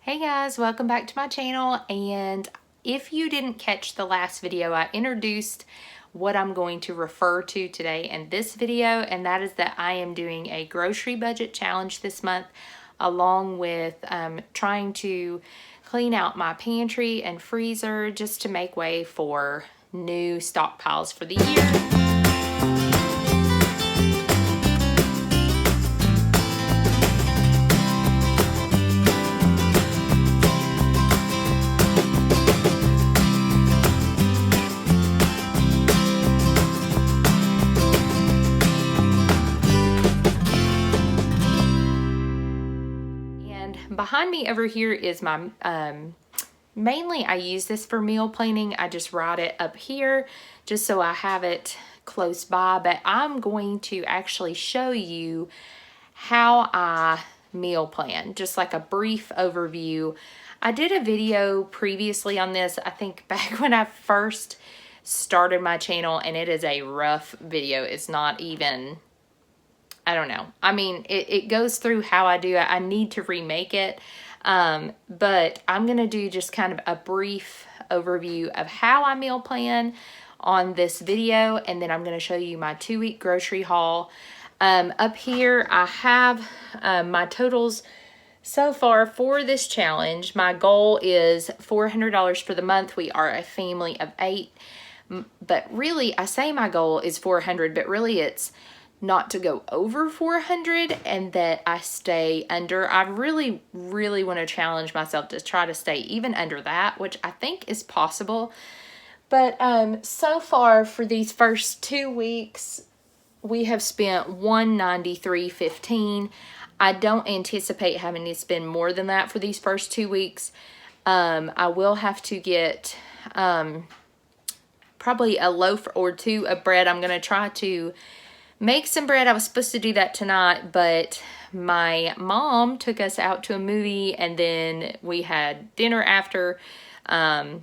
Hey guys, welcome back to my channel. And if you didn't catch the last video, I introduced what I'm going to refer to today in this video, and that is that I am doing a grocery budget challenge this month, along with trying to clean out my pantry and freezer just to make way for new stockpiles for the year. Behind me over here is my, mainly I use this for meal planning. I just write it up here just so I have it close by, but I'm going to actually show you how I meal plan, just like a brief overview. I did a video previously on this, I think back when I first started my channel, and it is a rough video. It's not even, I don't know. I mean, it goes through how I do it. I need to remake it. But I'm going to do just kind of a brief overview of how I meal plan on this video. And then I'm going to show you my 2-week grocery haul. Up here, I have my totals so far for this challenge. My goal is $400 for the month. We are a family of 8. But really, I say my goal is $400, but really it's not to go over 400 and that I stay under. I really want to challenge myself to try to stay even under that, which I think is possible. But so far for these first 2 weeks, we have spent $193.15. I don't anticipate having to spend more than that for these first 2 weeks. I will have to get probably a loaf or two of bread. I'm going to try to make some bread. I was supposed to do that tonight, but my mom took us out to a movie and then we had dinner after. I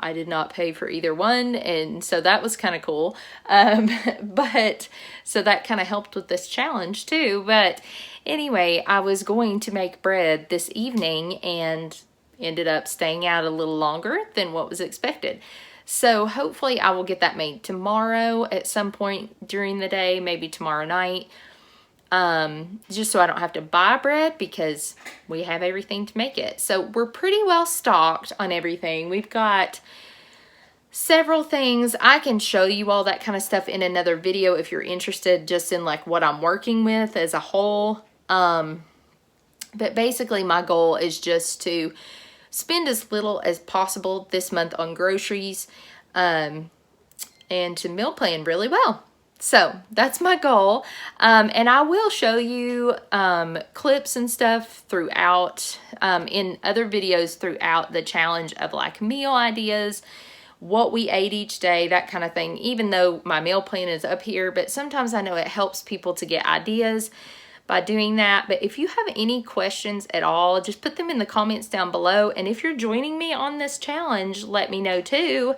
did not pay for either one, and so that was kind of cool. But so that kind of helped with this challenge too. But anyway, I was going to make bread this evening and ended up staying out a little longer than what was expected. So hopefully I will get that made tomorrow at some point during the day, maybe tomorrow night, just so I don't have to buy bread because we have everything to make it. So we're pretty well stocked on everything. We've got several things. I can show you all that kind of stuff in another video if you're interested just in like what I'm working with as a whole. But basically my goal is just to spend as little as possible this month on groceries, and to meal plan really well. So that's my goal. And I will show you clips and stuff throughout, in other videos throughout the challenge of like meal ideas, what we ate each day, that kind of thing, even though my meal plan is up here. But sometimes I know it helps people to get ideas by doing that. But if you have any questions at all, just put them in the comments down below. And if you're joining me on this challenge, let me know too.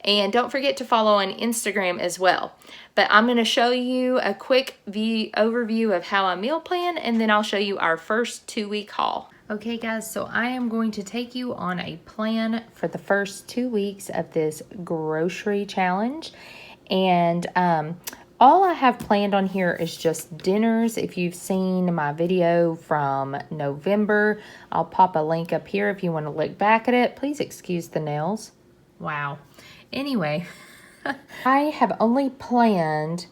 And don't forget to follow on Instagram as well. But I'm going to show you a quick overview of how I meal plan, and then I'll show you our first 2-week haul. Okay guys, so I am going to take you on a plan for the first 2 weeks of this grocery challenge. And all I have planned on here is just dinners. If you've seen my video from November, I'll pop a link up here if you want to look back at it. Please excuse the nails. Wow. Anyway, I have only planned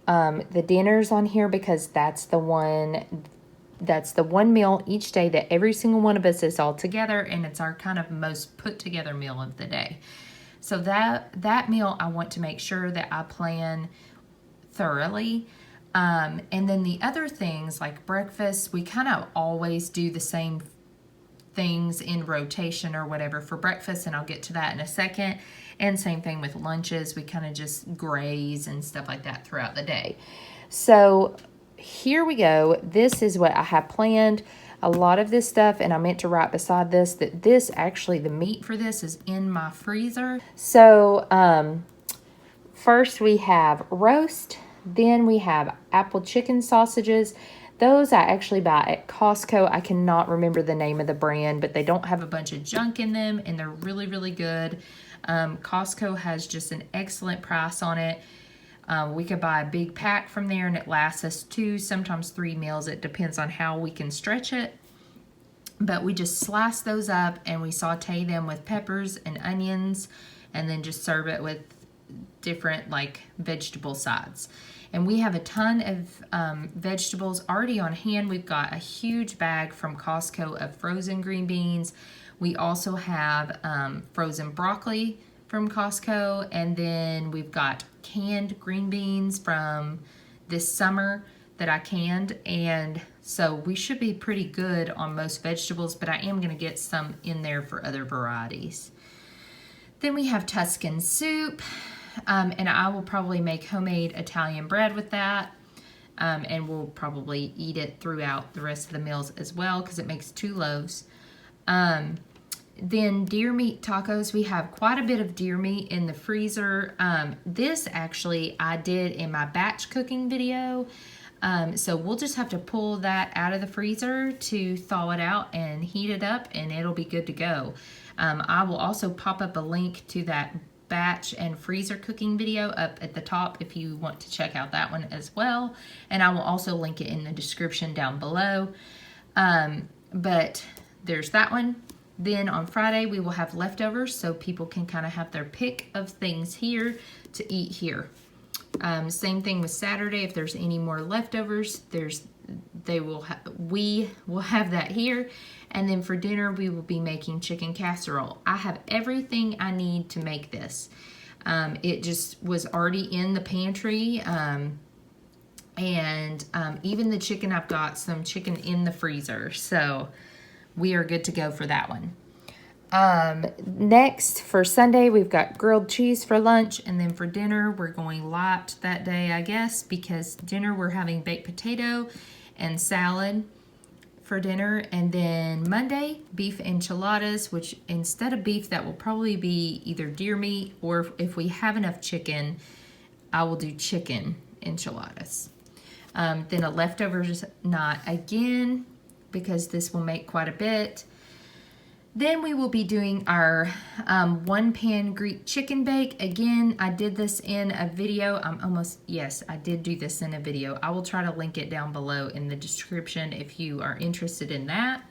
the dinners on here because that's the one meal each day that every single one of us is all together, and it's our kind of most put together meal of the day. So that meal I want to make sure that I plan thoroughly. And then the other things like breakfast, we kind of always do the same things in rotation or whatever for breakfast, and I'll get to that in a second. And same thing with lunches, we kind of just graze and stuff like that throughout the day. So here we go. This is what I have planned. A lot of this stuff, and I meant to write beside this that this actually, the meat for this is in my freezer. So first we have roast, then we have apple chicken sausages, Those I actually buy at Costco. I cannot remember the name of the brand, but they don't have a bunch of junk in them, and they're really, really good. Costco has just an excellent price on it. We could buy a big pack from there, and it lasts us 2, sometimes 3 meals. It depends on how we can stretch it. But we just slice those up, and we saute them with peppers and onions, and then just serve it with different like vegetable sides. And we have a ton of vegetables already on hand. We've got a huge bag from Costco of frozen green beans. We also have frozen broccoli from Costco, and then we've got canned green beans from this summer that I canned, and so we should be pretty good on most vegetables, but I am going to get some in there for other varieties. Then we have Tuscan soup, and I will probably make homemade Italian bread with that, and we'll probably eat it throughout the rest of the meals as well because it makes 2 loaves. Then deer meat tacos. We have quite a bit of deer meat in the freezer. This actually I did in my batch cooking video. So we'll just have to pull that out of the freezer to thaw it out and heat it up, and it'll be good to go. I will also pop up a link to that batch and freezer cooking video up at the top if you want to check out that one as well. And I will also link it in the description down below. But there's that one. Then on Friday, we will have leftovers so people can kind of have their pick of things here to eat here. Same thing with Saturday. If there's any more leftovers, we will have that here. And then for dinner, we will be making chicken casserole. I have everything I need to make this. It just was already in the pantry. And even the chicken, I've got some chicken in the freezer. So we are good to go for that one. Next for Sunday, we've got grilled cheese for lunch, and then for dinner, we're going light that day, I guess, because dinner we're having baked potato and salad for dinner. And then Monday, beef enchiladas, which instead of beef, that will probably be either deer meat, or if we have enough chicken, I will do chicken enchiladas. Then a leftovers night again, because this will make quite a bit. Then we will be doing our 1-pan Greek chicken bake. Again, I did this in a video. Yes, I did do this in a video. I will try to link it down below in the description if you are interested in that.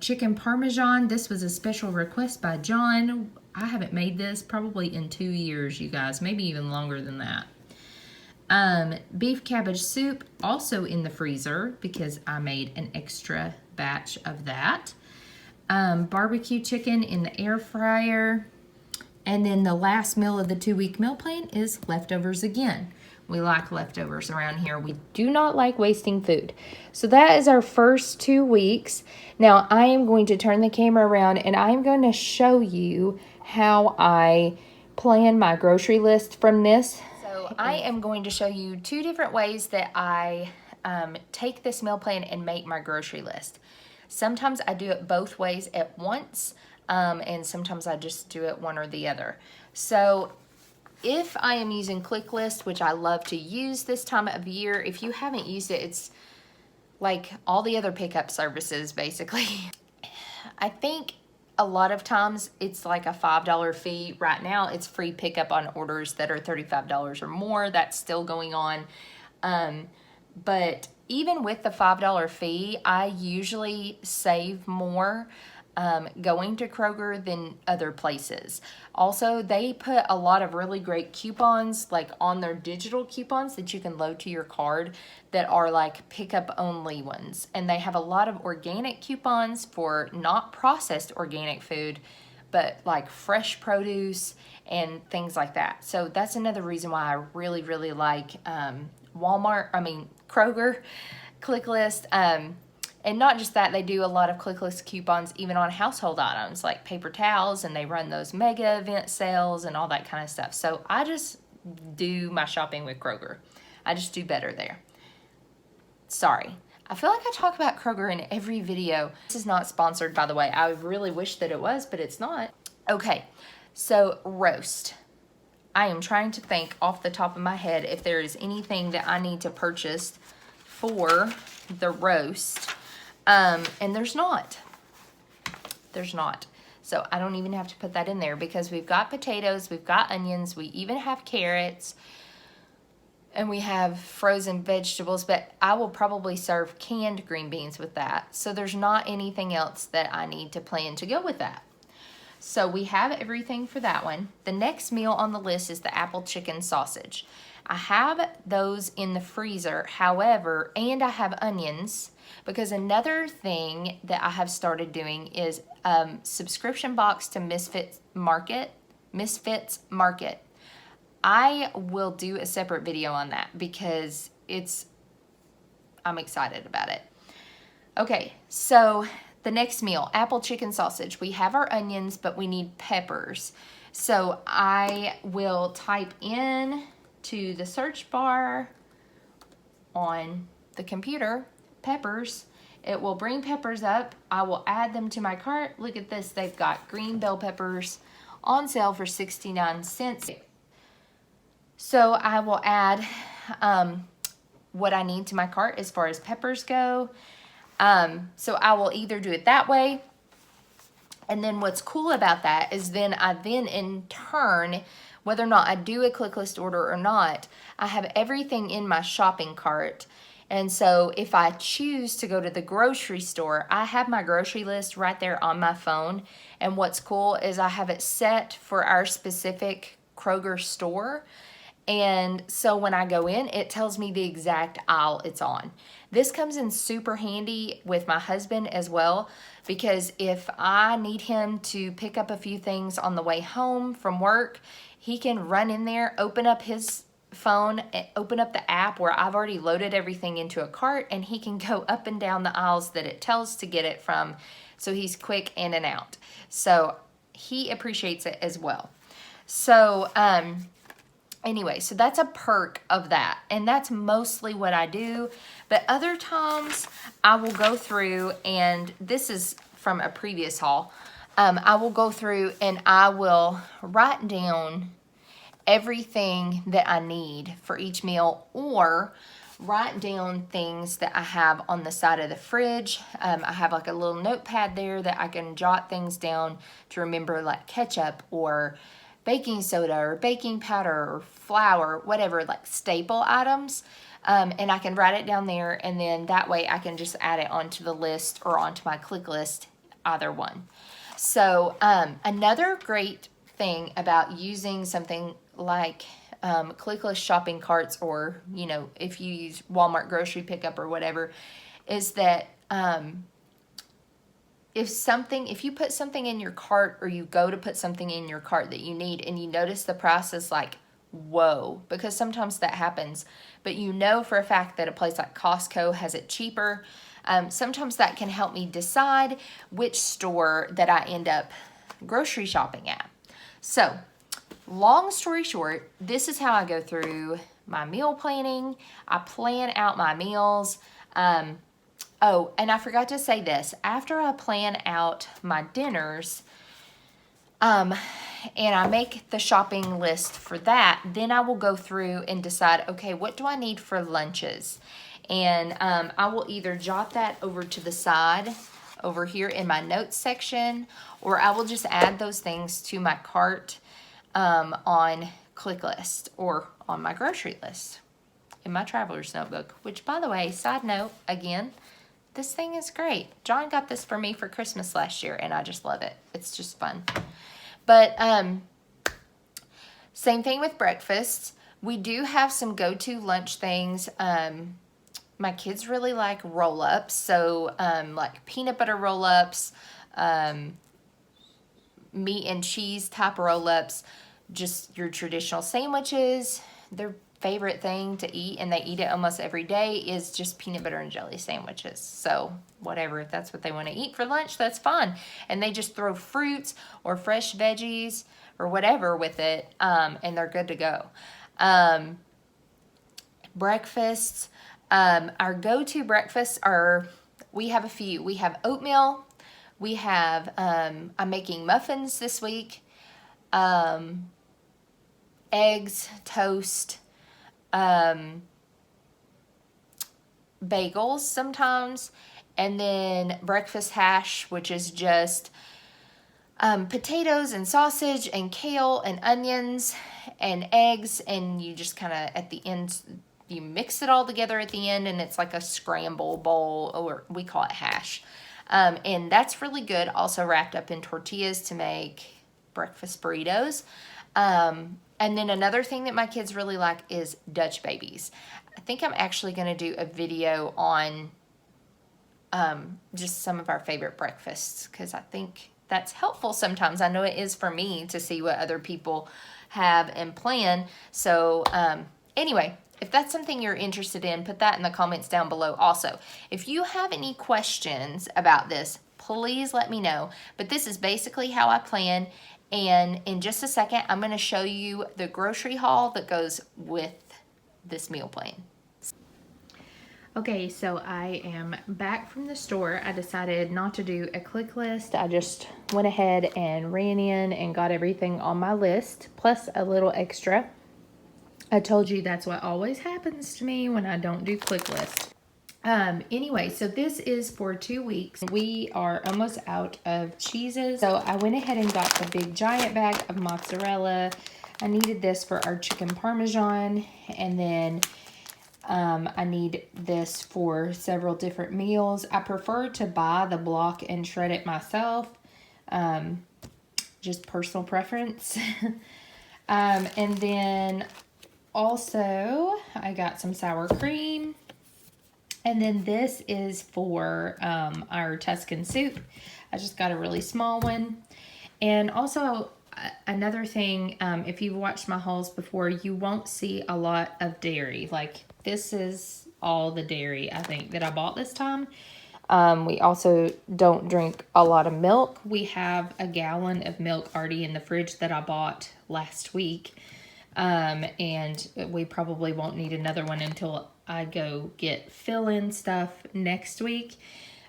Chicken Parmesan. This was a special request by John. I haven't made this probably in 2 years, you guys. Maybe even longer than that. Beef cabbage soup, also in the freezer because I made an extra batch of that. Barbecue chicken in the air fryer. And then the last meal of the 2-week meal plan is leftovers again. We like leftovers around here. We do not like wasting food. So that is our first 2 weeks. Now I am going to turn the camera around and I'm going to show you how I plan my grocery list from this. So I am going to show you 2 different ways that I take this meal plan and make my grocery list. Sometimes I do it both ways at once, and sometimes I just do it one or the other. So if I am using ClickList, which I love to use this time of year, if you haven't used it, it's like all the other pickup services, basically. I think a lot of times it's like a $5 fee. Right now, it's free pickup on orders that are $35 or more. That's still going on. But even with the $5 fee, I usually save more going to Kroger than other places. Also, they put a lot of really great coupons, like on their digital coupons that you can load to your card, that are like pickup only ones. And they have a lot of organic coupons for not processed organic food, but like fresh produce and things like that. So that's another reason why I really, really like Kroger ClickList. And not just that, they do a lot of ClickList coupons even on household items like paper towels, and they run those mega event sales and all that kind of stuff. So I just do my shopping with Kroger. I just do better there. Sorry. I feel like I talk about Kroger in every video. This is not sponsored, by the way. I really wish that it was, but it's not. Okay, so roast. I am trying to think off the top of my head if there is anything that I need to purchase for the roast. And there's not. There's not. So I don't even have to put that in there because we've got potatoes, we've got onions, we even have carrots, and we have frozen vegetables, but I will probably serve canned green beans with that. So there's not anything else that I need to plan to go with that. So we have everything for that one. The next meal on the list is the apple chicken sausage. I have those in the freezer, however, and I have onions, because another thing that I have started doing is subscription box to Misfits Market. I will do a separate video on that because I'm excited about it. Okay, so the next meal, apple chicken sausage. We have our onions, but we need peppers. So I will type in to the search bar on the computer, peppers. It will bring peppers up. I will add them to my cart. Look at this. They've got green bell peppers on sale for 69 cents. So I will add what I need to my cart as far as peppers go. So I will either do it that way, and then what's cool about that is then in turn, whether or not I do a click list order or not, I have everything in my shopping cart. And so if I choose to go to the grocery store, I have my grocery list right there on my phone. And what's cool is I have it set for our specific Kroger store. And so when I go in, it tells me the exact aisle it's on. This comes in super handy with my husband as well, because if I need him to pick up a few things on the way home from work, he can run in there, open up his phone, open up the app where I've already loaded everything into a cart, and he can go up and down the aisles that it tells to get it from. So he's quick in and out. So he appreciates it as well. So, anyway, so that's a perk of that, and that's mostly what I do. But other times I will go through, and this is from a previous haul, I will go through and I will write down everything that I need for each meal, or write down things that I have on the side of the fridge. I have like a little notepad there that I can jot things down to remember, like ketchup or baking soda or baking powder or flour, whatever, like staple items. And I can write it down there, and then that way I can just add it onto the list or onto my click list, either one. So another great thing about using something like click list shopping carts, or, you know, if you use Walmart grocery pickup or whatever, is that if you put something in your cart, or you go to put something in your cart that you need, and you notice the price is like, whoa, because sometimes that happens, but you know for a fact that a place like Costco has it cheaper, sometimes that can help me decide which store that I end up grocery shopping at. So, long story short, this is how I go through my meal planning. I plan out my meals. Oh, and I forgot to say this. After I plan out my dinners, and I make the shopping list for that, then I will go through and decide, okay, what do I need for lunches? And I will either jot that over to the side over here in my notes section, or I will just add those things to my cart on click list or on my grocery list in my traveler's notebook, which, by the way, side note, again, this thing is great. John got this for me for Christmas last year, and I just love it. It's just fun. But same thing with breakfast. We do have some go-to lunch things. My kids really like roll-ups, so like peanut butter roll-ups, meat and cheese type roll-ups, just your traditional sandwiches. Their favorite thing to eat, and they eat it almost every day, is just peanut butter and jelly sandwiches. So whatever, if that's what they want to eat for lunch, that's fine. And they just throw fruits or fresh veggies or whatever with it, and they're good to go. Breakfasts, our go-to breakfasts are, we have a few. We have oatmeal. We have, I'm making muffins this week. Eggs, toast, bagels sometimes, and then breakfast hash, which is just potatoes and sausage and kale and onions and eggs, and you just kind of at the end you mix it all together at the end, and it's like a scramble bowl, or we call it hash. And that's really good, also wrapped up in tortillas to make breakfast burritos. And then another thing that my kids really like is Dutch babies. I think I'm actually going to do a video on just some of our favorite breakfasts, because I think that's helpful sometimes. I know it is for me to see what other people have and plan. So anyway, if that's something you're interested in, put that in the comments down below. Also, if you have any questions about this, please let me know. But this is basically how I plan. And in just a second, I'm going to show you the grocery haul that goes with this meal plan. Okay, so I am back from the store. I decided not to do a click list. I just went ahead and ran in and got everything on my list, plus a little extra. I told you that's what always happens to me when I don't do click lists. Anyway, so this is for 2 weeks. We are almost out of cheeses. So I went ahead and got the big giant bag of mozzarella. I needed this for our chicken parmesan, and then I need this for several different meals. I prefer to buy the block and shred it myself. Just personal preference. And then also I got some sour cream. And then this is for our Tuscan soup. I just got a really small one. And also another thing, if you've watched my hauls before, you won't see a lot of dairy. Like, this is all the dairy, I think, that I bought this time. We also don't drink a lot of milk. We have a gallon of milk already in the fridge that I bought last week. And we probably won't need another one until I go get fill-in stuff next week.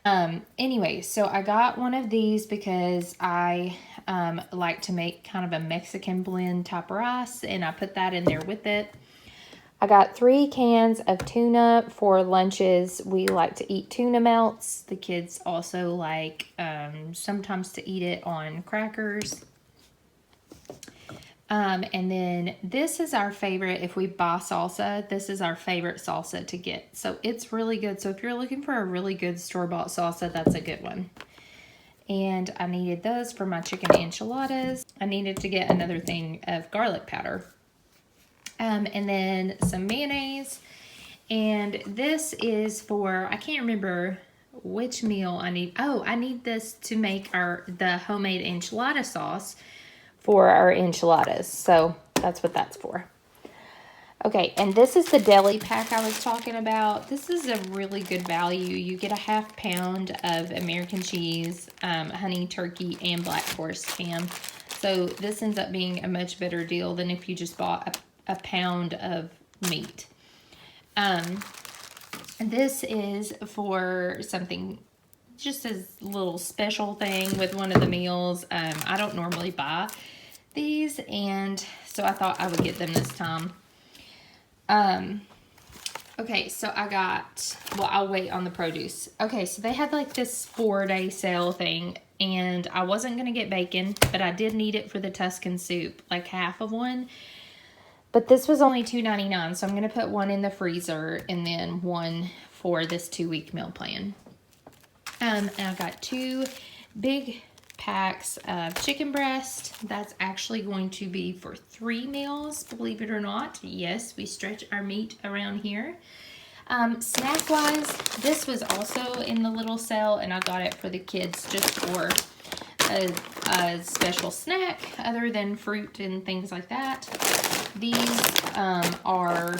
Anyway, so I got one of these because I like to make kind of a Mexican blend type rice, and I put that in there with it. I got 3 cans of tuna for lunches. We like to eat tuna melts. The kids also like sometimes to eat it on crackers. And then this is our favorite. If we buy salsa, this is our favorite salsa to get. So it's really good. So if you're looking for a really good store-bought salsa, that's a good one. And I needed those for my chicken enchiladas. I needed to get another thing of garlic powder. And then some mayonnaise. And this is for, I can't remember which meal I need. Oh, I need this to make the homemade enchilada sauce for our enchiladas. So that's what that's for. Okay, and this is the deli pack I was talking about. This is a really good value. You get a ½ pound of American cheese, honey, turkey, and black forest ham. So this ends up being a much better deal than if you just bought a pound of meat. And this is for something, just a little special thing with one of the meals. I don't normally buy these, and so I thought I would get them this time. Okay, so I got, well, I'll wait on the produce. Okay, so they had like this 4-day sale thing, and I wasn't going to get bacon, but I did need it for the Tuscan soup, like half of one. But this was only $2.99, so I'm going to put one in the freezer and then one for this 2-week meal plan. And I got 2 big packs of chicken breast. That's actually going to be for 3 meals, believe it or not. Yes, we stretch our meat around here. Snack wise, this was also in the little sale, and I got it for the kids just for a special snack other than fruit and things like that. These are,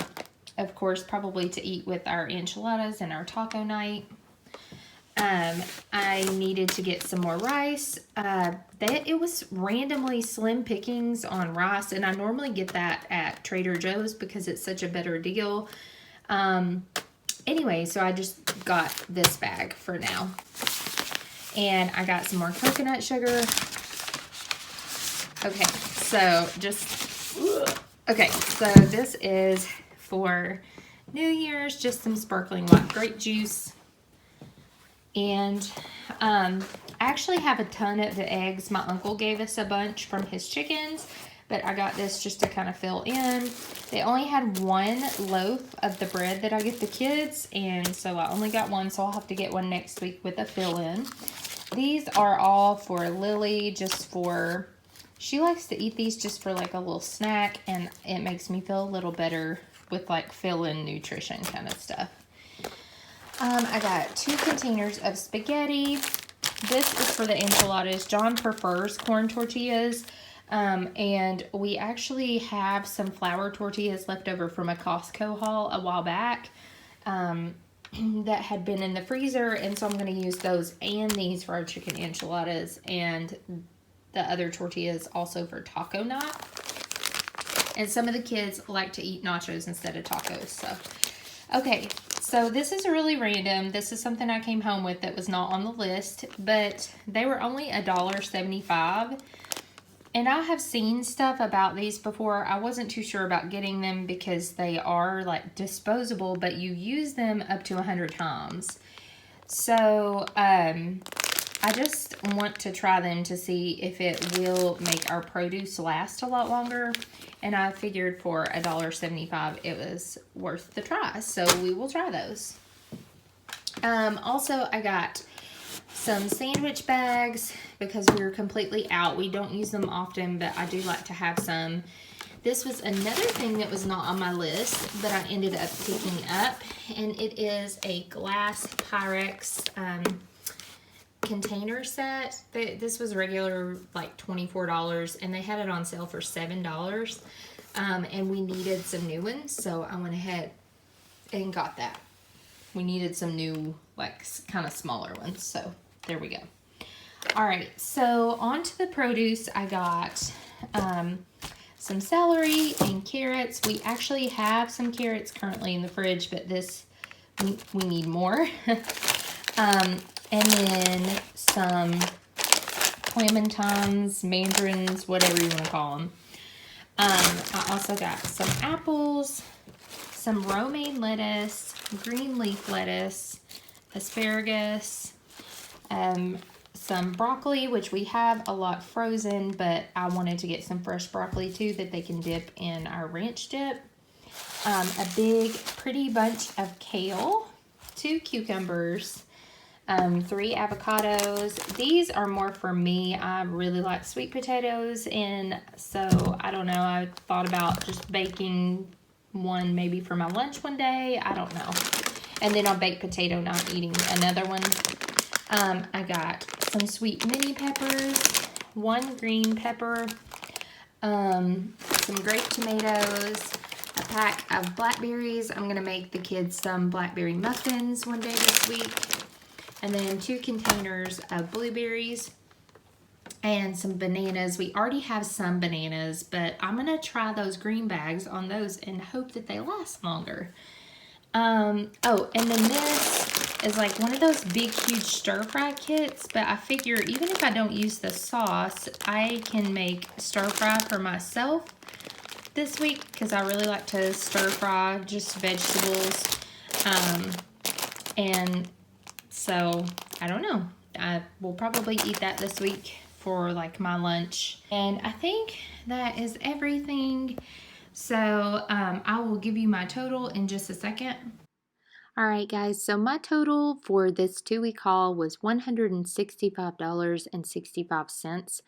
of course, probably to eat with our enchiladas and our taco night. I needed to get some more rice. It was randomly slim pickings on rice, and I normally get that at Trader Joe's because it's such a better deal. Anyway, so I just got this bag for now. And I got some more coconut sugar. Okay, so this is for New Year's, just some sparkling white grape juice. And I actually have a ton of the eggs. My uncle gave us a bunch from his chickens, but I got this just to kind of fill in. They only had one loaf of the bread that I get the kids, and so I only got one, so I'll have to get one next week with a fill-in. These are all for Lily, just for, she likes to eat these just for like a little snack, and it makes me feel a little better with like fill-in nutrition kind of stuff. I got 2 containers of spaghetti. This is for the enchiladas. John prefers corn tortillas. And we actually have some flour tortillas left over from a Costco haul a while back that had been in the freezer. And so I'm going to use those and these for our chicken enchiladas, and the other tortillas also for taco night. And some of the kids like to eat nachos instead of tacos. So, okay. So this is really random. This is something I came home with that was not on the list, but they were only $1.75. And I have seen stuff about these before. I wasn't too sure about getting them because they are like disposable, but you use them up to 100 times. So I just want to try them to see if it will make our produce last a lot longer. And I figured for $1.75 it was worth the try. So we will try those. Also, I got some sandwich bags because we were completely out. We don't use them often, but I do like to have some. This was another thing that was not on my list, but I ended up picking up. And it is a glass Pyrex container set. This was regular like $24, and they had it on sale for $7. And we needed some new ones, so I went ahead and got that. We needed some new, like, kind of smaller ones, so there we go. All right, so on to the produce. I got some celery and carrots. We actually have some carrots currently in the fridge, but this, we need more. And then some clementines, mandarins, whatever you want to call them. I also got some apples, some romaine lettuce, green leaf lettuce, asparagus, some broccoli, which we have a lot frozen, but I wanted to get some fresh broccoli too that they can dip in our ranch dip. A big, pretty bunch of kale, 2 cucumbers, 3 avocados. These are more for me. I really like sweet potatoes, and so I don't know. I thought about just baking one maybe for my lunch one day. I don't know. And then on baked potato night, eating another one. I got some sweet mini peppers, 1 green pepper, some grape tomatoes, a pack of blackberries. I'm going to make the kids some blackberry muffins one day this week. And then 2 containers of blueberries and some bananas. We already have some bananas, but I'm going to try those green bags on those and hope that they last longer. Oh, and then this is like one of those big, huge stir-fry kits, but I figure even if I don't use the sauce, I can make stir-fry for myself this week because I really like to stir-fry just vegetables. And so, I don't know. I will probably eat that this week for like my lunch. And I think that is everything. So, I will give you my total in just a second. All right, guys, so my total for this 2-week haul was $165.65.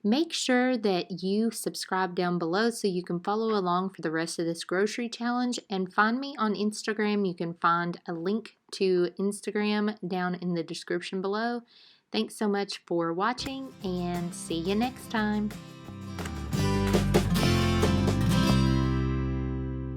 Make sure that you subscribe down below so you can follow along for the rest of this grocery challenge, and find me on Instagram. You can find a link to Instagram down in the description below. Thanks so much for watching, and see you next time.